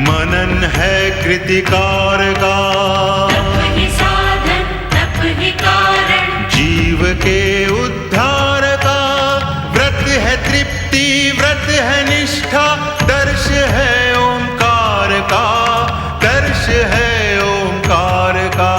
मनन है कृतिकार का, तप ही साधन तप ही कारण, जीव के उद्धार का। व्रत है तृप्ति व्रत है निष्ठा, दर्श है ओंकार का, दर्श है ओंकार का।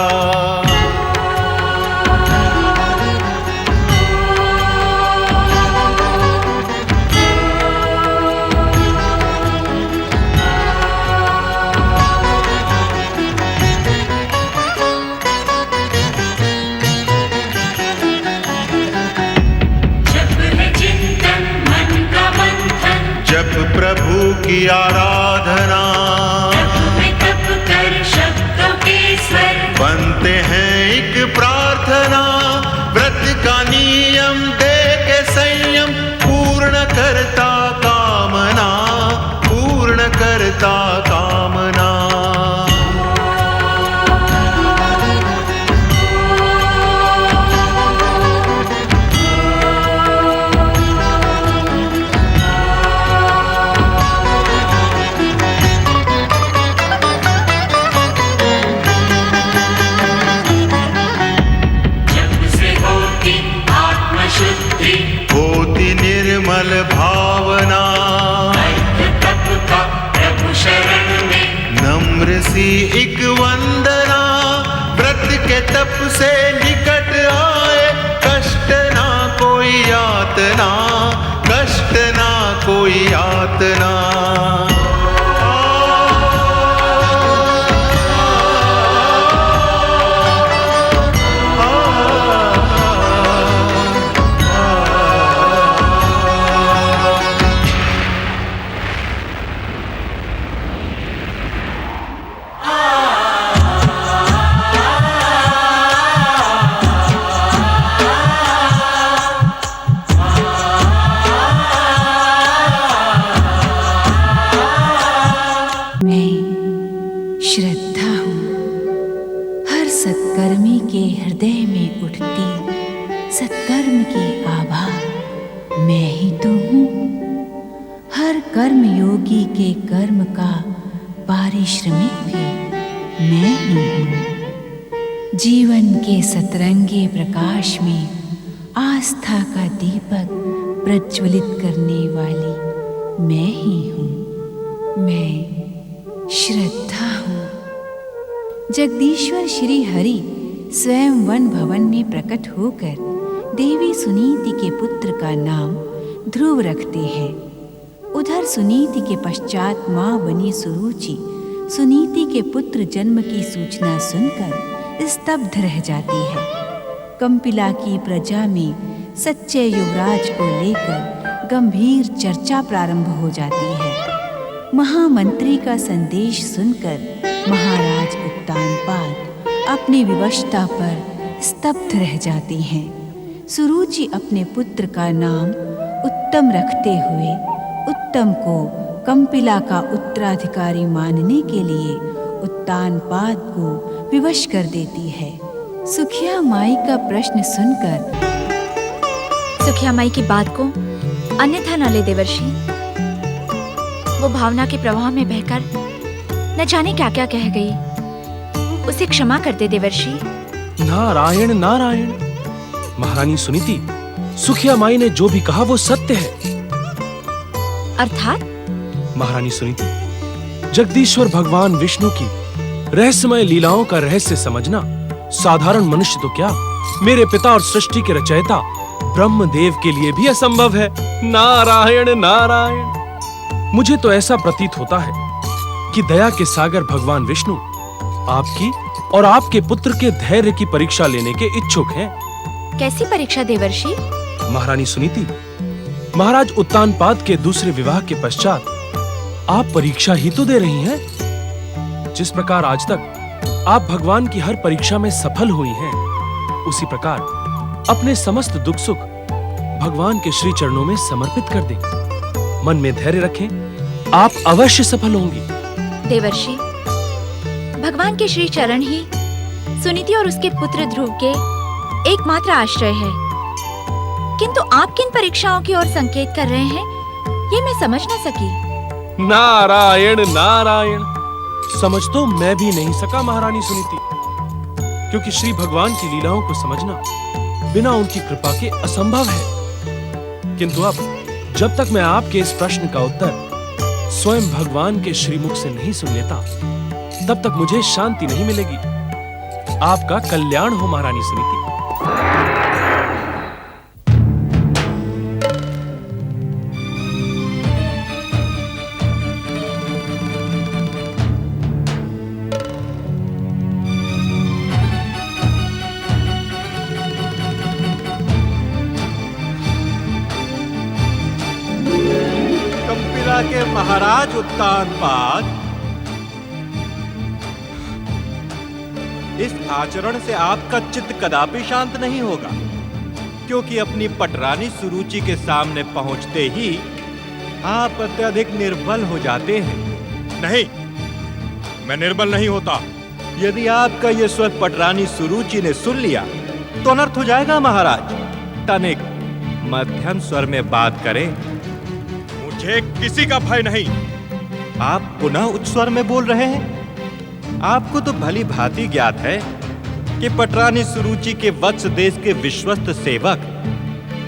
जप प्रभु की आराधना, तप कर शब्दों के स्वर, बनते हैं एक प्रार्थना। व्रत का नियम दे के संयम, पूर्ण करता कामना, पूर्ण करता कामना। होती निर्मल भावना, तप का प्रभु शरण में, नम्र सी एक वंदना। व्रत के तप से निकट आए, कष्ट ना कोई यातना, कष्ट ना कोई यातना। श्रद्धा हूँ, हर सत्कर्मी के हृदय में उठती सत्कर्म की आभा मैं ही तो हूँ। हर कर्म योगी के कर्म का पारिश्रमिक भी मैं ही हूँ। जीवन के सतरंगे प्रकाश में आस्था का दीपक प्रज्वलित करने वाली मैं ही हूँ। मैं श्रद्धा हूँ। जगदीश्वर श्री हरि स्वयं वन भवन में प्रकट होकर देवी सुनीति के पुत्र का नाम ध्रुव रखते हैं। उधर सुनीति के पश्चात माँ बनी सुरुचि सुनीति के पुत्र जन्म की सूचना सुनकर स्तब्ध रह जाती है। कंपिला की प्रजा में सच्चे युवराज को लेकर गंभीर चर्चा प्रारंभ हो जाती है। महामंत्री का संदेश सुनकर महाराज उत्तानपाद अपनी विवशता पर स्तब्ध रह जाती हैं। सुरुचि अपने पुत्र का नाम उत्तम रखते हुए उत्तम को कंपिला का उत्तराधिकारी मानने के लिए उत्तानपाद को विवश कर देती है। सुखिया माई का प्रश्न सुनकर सुखिया माई की बात को अन्यथा न ले देवर्षि। वो भावना के प्रवाह में बहकर न जाने क्या क्या कह गई, उसे क्षमा कर दे देवर्षि। नारायण नारायण। महारानी सुनीति, सुखिया माई ने जो भी कहा वो सत्य है। अर्थात? महारानी सुनीति, जगदीश्वर भगवान विष्णु की रहस्यमय लीलाओं का रहस्य समझना साधारण मनुष्य तो क्या, मेरे पिता और सृष्टि के रचयिता ब्रह्मदेव के लिए भी असंभव है। नारायण नारायण। मुझे तो ऐसा प्रतीत होता है कि दया के सागर भगवान विष्णु आपकी और आपके पुत्र के धैर्य की परीक्षा लेने के इच्छुक हैं। कैसी परीक्षा देवर्षि? महारानी सुनीति, महाराज उत्तानपाद के दूसरे विवाह के पश्चात आप परीक्षा ही तो दे रही हैं। जिस प्रकार आज तक आप भगवान की हर परीक्षा में सफल हुई हैं, उसी प्रकार अपने समस्त दुख सुख भगवान के श्री चरणों में समर्पित कर दें। मन में धैर्य रखें, आप अवश्य सफल होंगी। देवर्षि, भगवान के श्री चरण ही सुनीति और उसके पुत्र ध्रुव के एकमात्र आश्रय है। किंतु आप किन परीक्षाओं की ओर संकेत कर रहे हैं, ये मैं समझ न सकी। नारायण नारायण, समझ तो मैं भी नहीं सका महारानी सुनीति, क्योंकि श्री भगवान की लीलाओं को समझना बिना उनकी कृपा के असंभव है। किंतु अब जब तक मैं आपके इस प्रश्न का उत्तर स्वयं भगवान के श्रीमुख से नहीं सुन लेता, तब तक मुझे शांति नहीं मिलेगी। आपका कल्याण हो महारानी सुनीति। कंपिला के महाराज उत्तानपाद, इस आचरण से आपका चित्त कदापि शांत नहीं होगा, क्योंकि अपनी पटरानी सुरुचि के सामने पहुंचते ही आप अत्यधिक निर्बल हो जाते हैं। नहीं, मैं निर्बल नहीं होता। यदि आपका यह स्वर पटरानी सुरुचि ने सुन लिया तो अनर्थ हो जाएगा महाराज। तनिक मध्यम स्वर में बात करें। मुझे किसी का भय नहीं। आप पुनः उच्च स्वर में बोल रहे हैं। आपको तो भली भांति ज्ञात है कि पटरानी सुरुचि के वत्स देश के विश्वस्त सेवक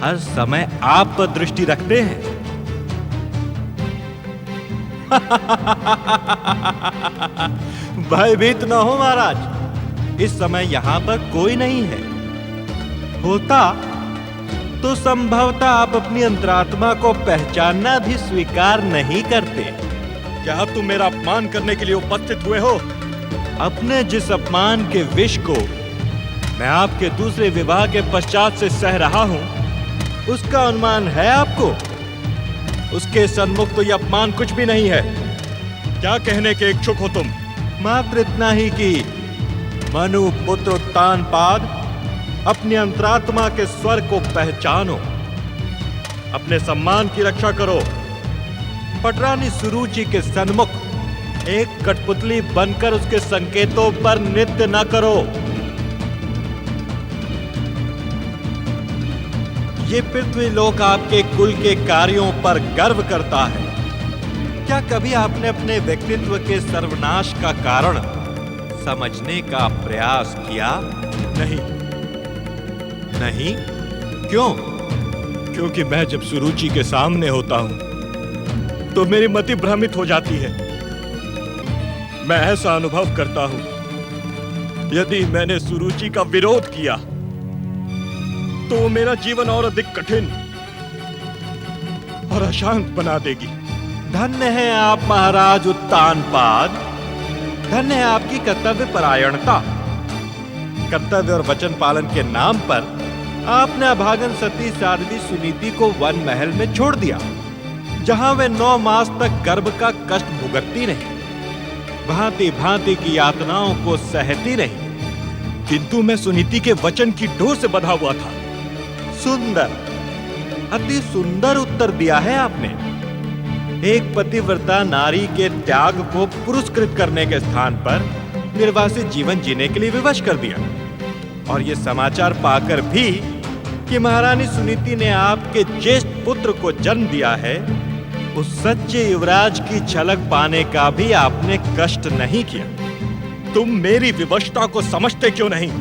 हर समय आप पर दृष्टि रखते हैं। भयभीत न हो महाराज, इस समय यहां पर कोई नहीं है। होता तो संभवतः आप अपनी अंतरात्मा को पहचानना भी स्वीकार नहीं करते। क्या तुम मेरा अपमान करने के लिए उपस्थित हुए हो? अपने जिस अपमान के विष को मैं आपके दूसरे विवाह के पश्चात से सह रहा हूं, उसका अनुमान है आपको? उसके सन्मुख तो यह अपमान कुछ भी नहीं है। क्या कहने के इच्छुक हो तुम? मात्र इतना ही कि मनु पुत्र उत्तानपाद, अपनी अंतरात्मा के स्वर को पहचानो, अपने सम्मान की रक्षा करो। पटरानी सुरुचि के सन्मुख एक कठपुतली बनकर उसके संकेतों पर नृत्य न करो। ये पृथ्वी लोक आपके कुल के कार्यों पर गर्व करता है। क्या कभी आपने अपने व्यक्तित्व के सर्वनाश का कारण समझने का प्रयास किया? नहीं। नहीं? क्यों? क्योंकि मैं जब सुरुचि के सामने होता हूं तो मेरी मति भ्रमित हो जाती है। मैं ऐसा अनुभव करता हूं, यदि मैंने सुरुचि का विरोध किया तो मेरा जीवन और अधिक कठिन और अशांत बना देगी। धन्य है आप महाराज उत्तानपाद, धन्य है आपकी कर्तव्य परायणता। कर्तव्य और वचन पालन के नाम पर आपने अभागन सती साध्वी सुनीति को वन महल में छोड़ दिया, जहां वे 9 मास तक गर्भ का कष्ट भुगतती रही, भांति भांति की यातनाओं को सहती रही। किंतु मैं सुनीति के वचन की डोर से बंधा हुआ था। सुंदर, अति सुंदर उत्तर दिया है आपने। एक पतिव्रता नारी के त्याग को पुरस्कृत करने के स्थान पर निर्वासित जीवन जीने के लिए विवश कर दिया। और यह समाचार पाकर भी कि महारानी सुनीति ने आपके ज्येष्ठ पुत्र को जन्म दिया है, उस सच्चे युवराज की झलक पाने का भी आपने कष्ट नहीं किया। तुम मेरी विवशता को समझते क्यों नहीं?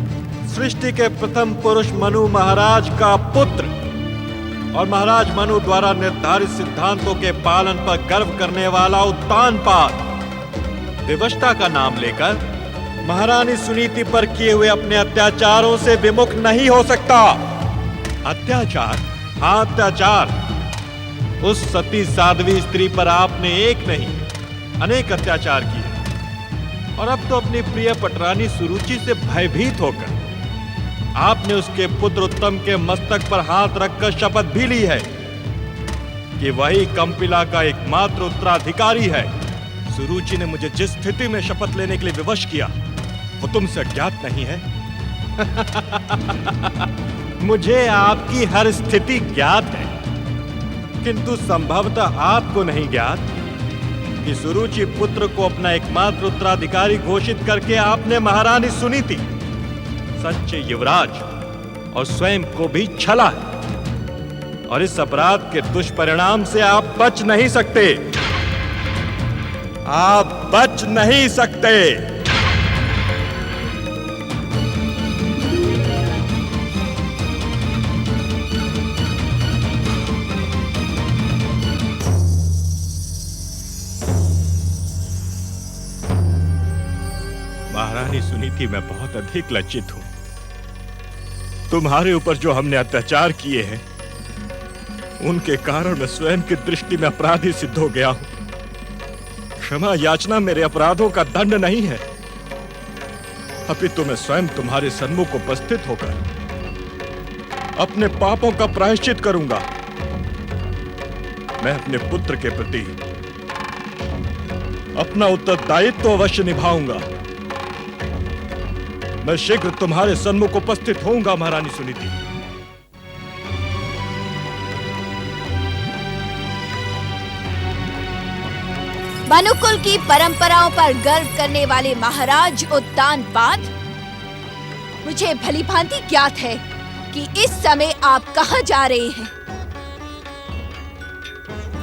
सृष्टि के प्रथम पुरुष मनु महाराज का पुत्र और महाराज मनु द्वारा निर्धारित सिद्धांतों के पालन पर गर्व करने वाला उत्तानपाद विवशता का नाम लेकर महारानी सुनीति पर किए हुए अपने अत्याचारों से विमुख नहीं हो सकता। अत्याचार? हाँ, अत्याचार। उस सती साध्वी स्त्री पर आपने एक नहीं अनेक अत्याचार किए, और अब तो अपनी प्रिय पटरानी सुरुचि से भयभीत होकर आपने उसके पुत्र उत्तम के मस्तक पर हाथ रखकर शपथ भी ली है कि वही कंपिला का एकमात्र उत्तराधिकारी है। सुरुचि ने मुझे जिस स्थिति में शपथ लेने के लिए विवश किया वो तुमसे अज्ञात नहीं है। मुझे आपकी हर स्थिति ज्ञात है, किंतु संभवतः आपको नहीं ज्ञात कि सुरुचि पुत्र को अपना एकमात्र उत्तराधिकारी घोषित करके आपने महारानी सुनीति, सच्चे युवराज और स्वयं को भी छला है। और इस अपराध के दुष्परिणाम से आप बच नहीं सकते। आप बच नहीं सकते। महारानी सुनीति, मैं बहुत अधिक लज्जित हूं। तुम्हारे ऊपर जो हमने अत्याचार किए हैं उनके कारण मैं स्वयं की दृष्टि में अपराधी सिद्ध हो गया हूं। क्षमा याचना मेरे अपराधों का दंड नहीं है, अपितु मैं स्वयं तुम्हारे सन्मुख उपस्थित होकर अपने पापों का प्रायश्चित करूंगा। मैं अपने पुत्र के प्रति अपना उत्तरदायित्व अवश्य निभाऊंगा। मैं शीघ्र तुम्हारे सन्मुख उपस्थित होऊंगा महारानी सुनीति। मनुकुल की परंपराओं पर गर्व करने वाले महाराज उत्तानपाद, मुझे भलीभांति ज्ञात है कि इस समय आप कहां जा रहे हैं।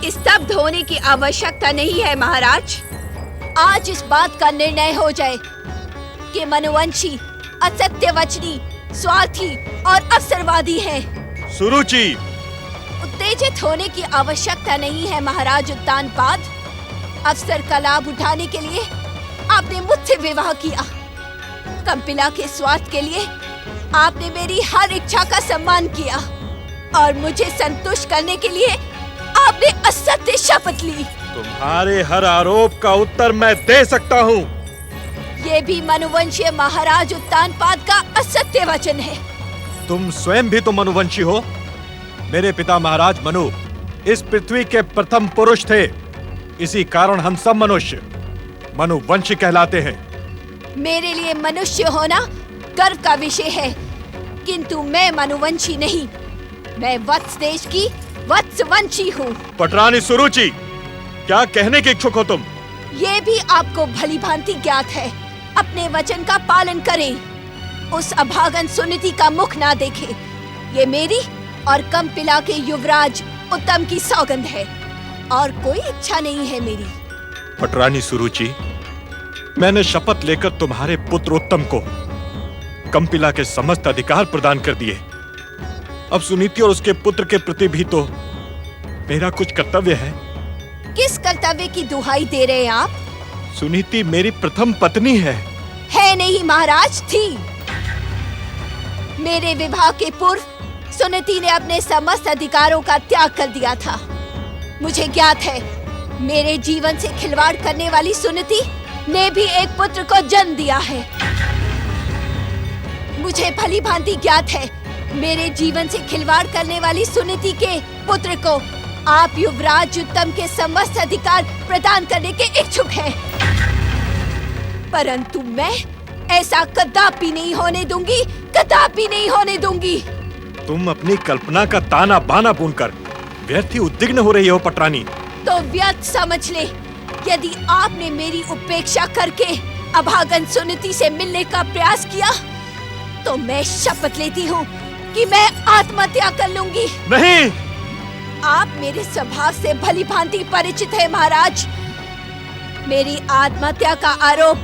स्तब्ध होने की आवश्यकता नहीं है महाराज। आज इस बात का निर्णय हो जाए कि मनुवंशी असत्यवचनी, स्वार्थी और अवसरवादी है। सुरुचि, उत्तेजित होने की आवश्यकता नहीं है महाराज उत्तानपाद। अवसर का लाभ उठाने के लिए आपने मुझसे विवाह किया। कंपिला के स्वार्थ के लिए आपने मेरी हर इच्छा का सम्मान किया और मुझे संतुष्ट करने के लिए आपने असत्य शपथ ली। तुम्हारे हर आरोप का उत्तर मैं दे सकता हूँ। ये भी मनुवंशीय महाराज उत्तानपाद का असत्य वचन है। तुम स्वयं भी तो मनुवंशी हो। मेरे पिता महाराज मनु इस पृथ्वी के प्रथम पुरुष थे। इसी कारण हम सब मनुष्य मनुवंशी कहलाते हैं। मेरे लिए मनुष्य होना गर्व का विषय है, किंतु मैं मनुवंशी नहीं। मैं वत्स देश की वत्सवंशी हूँ। पटरानी सुरुचि, क्या कहने के इच्छुक हो तुम? ये भी आपको भलीभांति ज्ञात है। अपने वचन का पालन करें। उस अभागन सुनीति का मुख ना देखें। ये मेरी और कंपिला के युवराज उत्तम की सौगंध है और कोई इच्छा नहीं है मेरी। पटरानी सुरुचि, मैंने शपथ लेकर तुम्हारे पुत्र उत्तम को कंपिला के समस्त अधिकार प्रदान कर दिए। अब सुनीति और उसके पुत्र के प्रति भी तो मेरा कुछ कर्तव्य है। किस कर्तव्य की दुहाई दे रहे हैं आप? सुनीति मेरी प्रथम पत्नी है। है नहीं महाराज, थी। मेरे विवाह के पूर्व सुनीति ने अपने समस्त अधिकारों का त्याग कर दिया था। मुझे ज्ञात है, मेरे जीवन से खिलवाड़ करने वाली सुनीति ने भी एक पुत्र को जन्म दिया है। मुझे भली भांति ज्ञात है, मेरे जीवन से खिलवाड़ करने वाली सुनीति के पुत्र को आप युवराज उत्तम के समस्त अधिकार प्रदान करने के इच्छुक हैं। परंतु मैं ऐसा कदापि नहीं होने दूंगी, कदापि नहीं होने दूंगी। तुम अपनी कल्पना का ताना बाना बुनकर व्यर्थ ही उद्विग्न हो रही हो पटरानी। तो व्यर्थ समझ ले। यदि आपने मेरी उपेक्षा करके अभागन सुनीति से मिलने का प्रयास किया तो मैं शपथ लेती हूँ कि मैं आत्महत्या कर लूंगी। नहीं, आप मेरे स्वभाव से भली भांति परिचित है महाराज। मेरी आत्महत्या का आरोप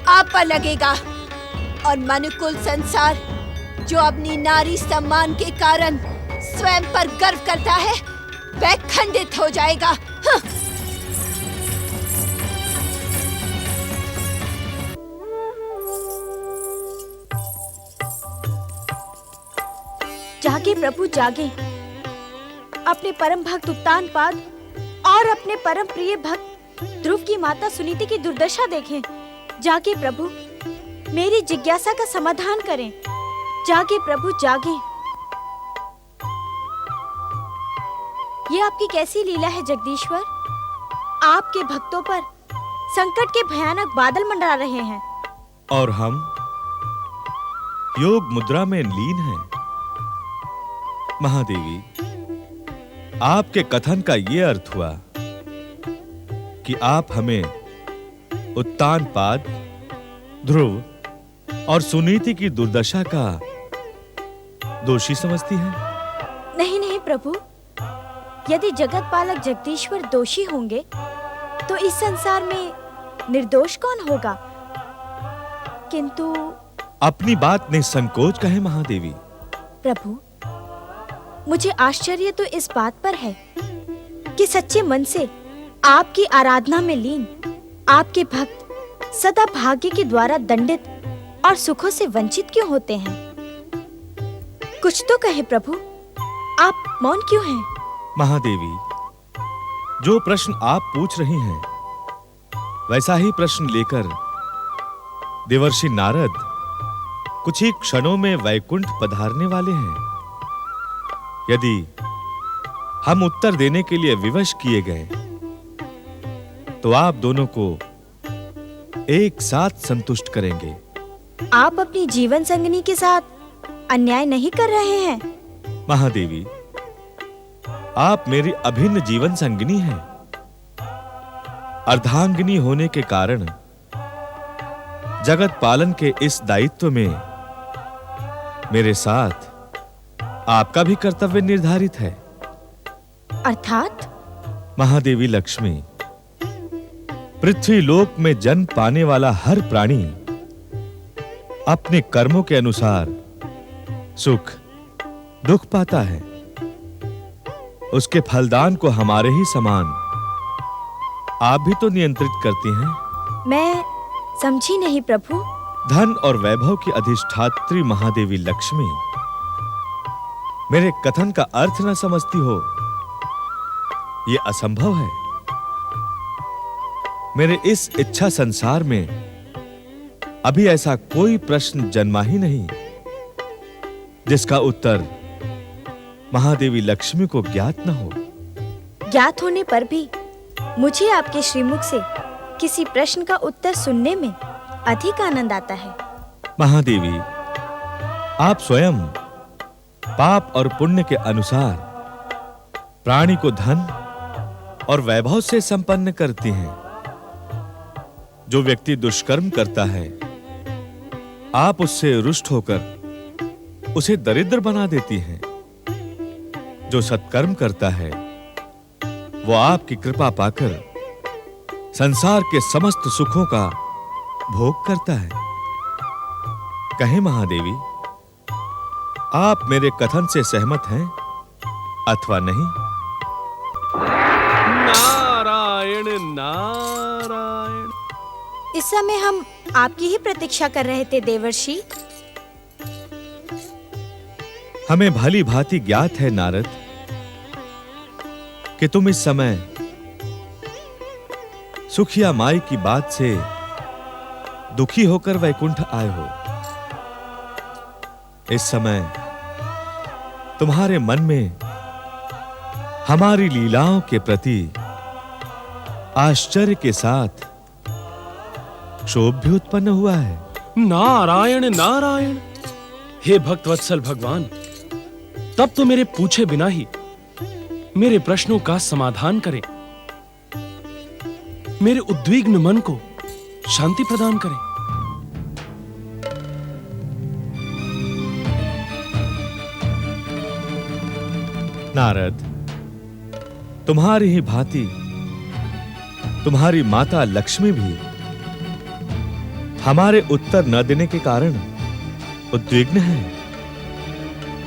आप पर लगेगा और मनुकुल संसार जो अपनी नारी सम्मान के कारण स्वयं पर गर्व करता है वह खंडित हो जाएगा। हाँ। जागे प्रभु जागे। अपने परम भक्त उत्तानपाद और अपने परम प्रिय भक्त ध्रुव की माता सुनीति की दुर्दशा देखें। जागे प्रभु, मेरी जिज्ञासा का समाधान करें। जागे प्रभु जागे। ये आपकी कैसी लीला है जगदीश्वर? आपके भक्तों पर संकट के भयानक बादल मंडरा रहे हैं और हम योग मुद्रा में लीन हैं। महादेवी, आपके कथन का यह अर्थ हुआ कि आप हमें उत्तानपाद, ध्रुव और सुनीति की दुर्दशा का दोषी समझती हैं? नहीं नहीं प्रभु, यदि जगत पालक जगदीश्वर दोषी होंगे तो इस संसार में निर्दोष कौन होगा? किंतु अपनी बात निसंकोच कहें महादेवी। प्रभु, मुझे आश्चर्य तो इस बात पर है कि सच्चे मन से आपकी आराधना में लीन आपके भक्त सदा भाग्य के द्वारा दंडित और सुखों से वंचित क्यों होते हैं? कुछ तो कहे प्रभु, आप मौन क्यों हैं? महादेवी, जो प्रश्न आप पूछ रही हैं वैसा ही प्रश्न लेकर देवर्षि नारद कुछ ही क्षणों में वैकुंठ पधारने वाले हैं। यदि हम उत्तर देने के लिए विवश किए गए तो आप दोनों को एक साथ संतुष्ट करेंगे। आप अपनी जीवन संगिनी के साथ अन्याय नहीं कर रहे हैं? महादेवी, आप मेरी अभिन्न जीवन संगिनी हैं। अर्धांगिनी होने के कारण जगत पालन के इस दायित्व में मेरे साथ आपका भी कर्तव्य निर्धारित है। अर्थात? महादेवी लक्ष्मी, पृथ्वी लोक में जन्म पाने वाला हर प्राणी अपने कर्मों के अनुसार सुख दुख पाता है। उसके फलदान को हमारे ही समान आप भी तो नियंत्रित करती हैं। मैं समझी नहीं प्रभु। धन और वैभव की अधिष्ठात्री महादेवी लक्ष्मी मेरे कथन का अर्थ न समझती हो, यह असंभव है। मेरे इस इच्छा संसार में अभी ऐसा कोई प्रश्न जन्मा ही नहीं जिसका उत्तर महादेवी लक्ष्मी को ज्ञात न हो। ज्ञात होने पर भी मुझे आपके श्रीमुख से किसी प्रश्न का उत्तर सुनने में अधिक आनंद आता है। महादेवी, आप स्वयं पाप और पुण्य के अनुसार प्राणी को धन और वैभव से संपन्न करती हैं। जो व्यक्ति दुष्कर्म करता है आप उससे रुष्ट होकर उसे दरिद्र बना देती हैं। जो सत्कर्म करता है वो आपकी कृपा पाकर संसार के समस्त सुखों का भोग करता है। कहें महादेवी, आप मेरे कथन से सहमत हैं अथवा नहीं? नारायण नारायण। इस समय हम आपकी ही प्रतीक्षा कर रहे थे देवर्षि। हमें भली भांति ज्ञात है नारद कि तुम इस समय सुखिया माई की बात से दुखी होकर वैकुंठ आए हो। इस समय तुम्हारे मन में हमारी लीलाओं के प्रति आश्चर्य के साथ क्षोभ भी उत्पन्न हुआ है। नारायण नारायण। हे भक्तवत्सल भगवान, तब तो मेरे पूछे बिना ही मेरे प्रश्नों का समाधान करें, मेरे उद्विग्न मन को शांति प्रदान करें। नारद, तुम्हारी ही भांति तुम्हारी माता लक्ष्मी भी हमारे उत्तर न देने के कारण उद्विग्न है।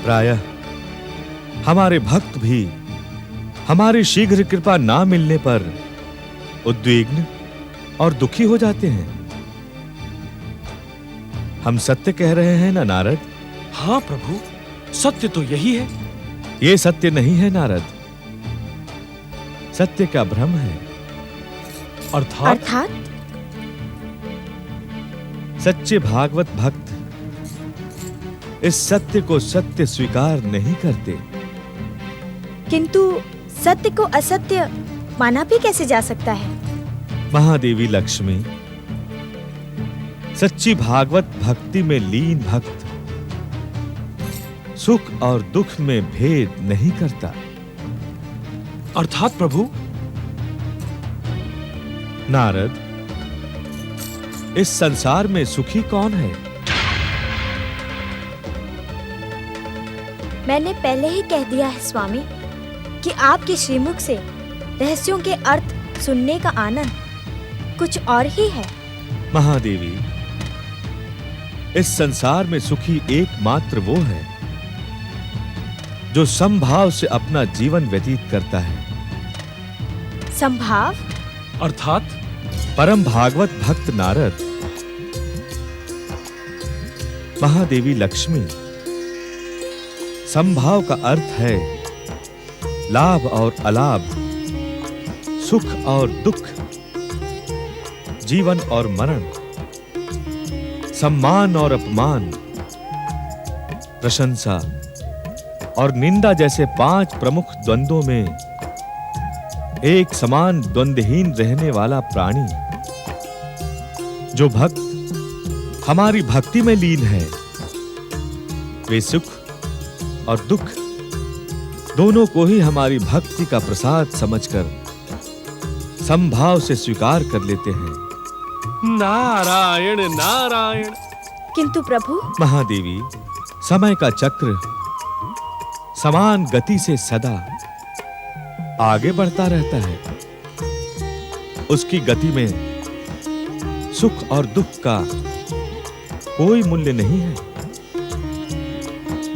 प्रायः हमारे भक्त भी हमारी शीघ्र कृपा ना मिलने पर उद्विग्न और दुखी हो जाते हैं। हम सत्य कह रहे हैं ना नारद? हाँ प्रभु, सत्य तो यही है। ये सत्य नहीं है नारद, सत्य का भ्रम है। अर्थात? सच्चे भागवत भक्त इस सत्य को सत्य स्वीकार नहीं करते। किंतु सत्य को असत्य माना भी कैसे जा सकता है? महादेवी लक्ष्मी, सच्ची भागवत भक्ति में लीन भक्त सुख और दुख में भेद नहीं करता। अर्थात प्रभु? नारद, इस संसार में सुखी कौन है? मैंने पहले ही कह दिया है स्वामी कि आपके श्रीमुख से रहस्यों के अर्थ सुनने का आनंद कुछ और ही है। महादेवी, इस संसार में सुखी एकमात्र वो है जो समभाव से अपना जीवन व्यतीत करता है। संभाव? अर्थात? परम भागवत भक्त नारद, महादेवी लक्ष्मी, संभाव का अर्थ है लाभ और अलाभ, सुख और दुख, जीवन और मरण, सम्मान और अपमान, प्रशंसा और निंदा जैसे 5 प्रमुख द्वंद्वों में एक समान द्वंद्वहीन रहने वाला प्राणी। जो भक्त हमारी भक्ति में लीन है, वे सुख और दुख दोनों को ही हमारी भक्ति का प्रसाद समझकर समभाव से स्वीकार कर लेते हैं। नारायण नारायण। किंतु प्रभु? महादेवी, समय का चक्र समान गति से सदा आगे बढ़ता रहता है। उसकी गति में सुख और दुख का कोई मूल्य नहीं है।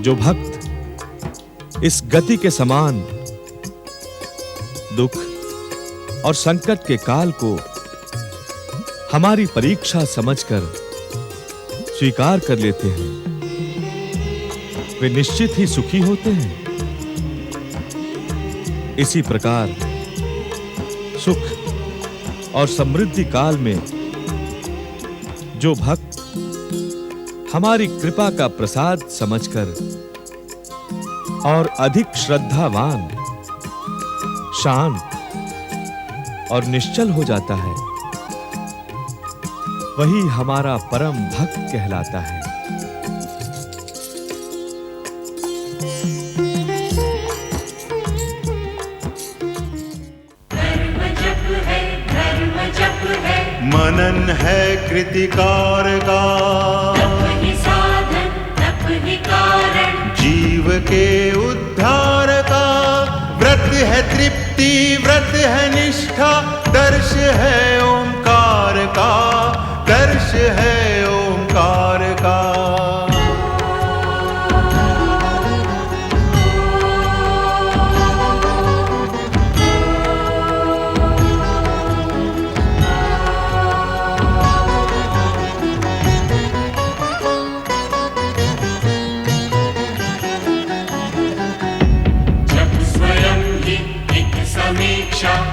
जो भक्त इस गति के समान दुख और संकट के काल को हमारी परीक्षा समझकर स्वीकार कर लेते हैं, वे निश्चित ही सुखी होते हैं। इसी प्रकार सुख और समृद्धि काल में जो भक्त हमारी कृपा का प्रसाद समझकर और अधिक श्रद्धावान, शांत और निश्चल हो जाता है, वही हमारा परम भक्त कहलाता है। मनन है कृतिकार का, तप ही साधन तप ही कारण, जीव के उद्धार का। व्रत है तृप्ति, व्रत है निष्ठा, दर्श है ओंकार का, दर्श है ओंकार का।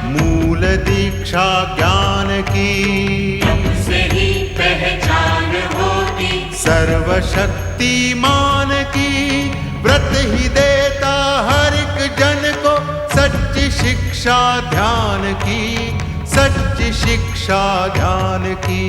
मूल दीक्षा ज्ञान की, से ही पहचान होती, सर्वशक्तिमान की। व्रत ही देता हर एक जन को सच्ची शिक्षा ध्यान की, सच्ची शिक्षा ध्यान की।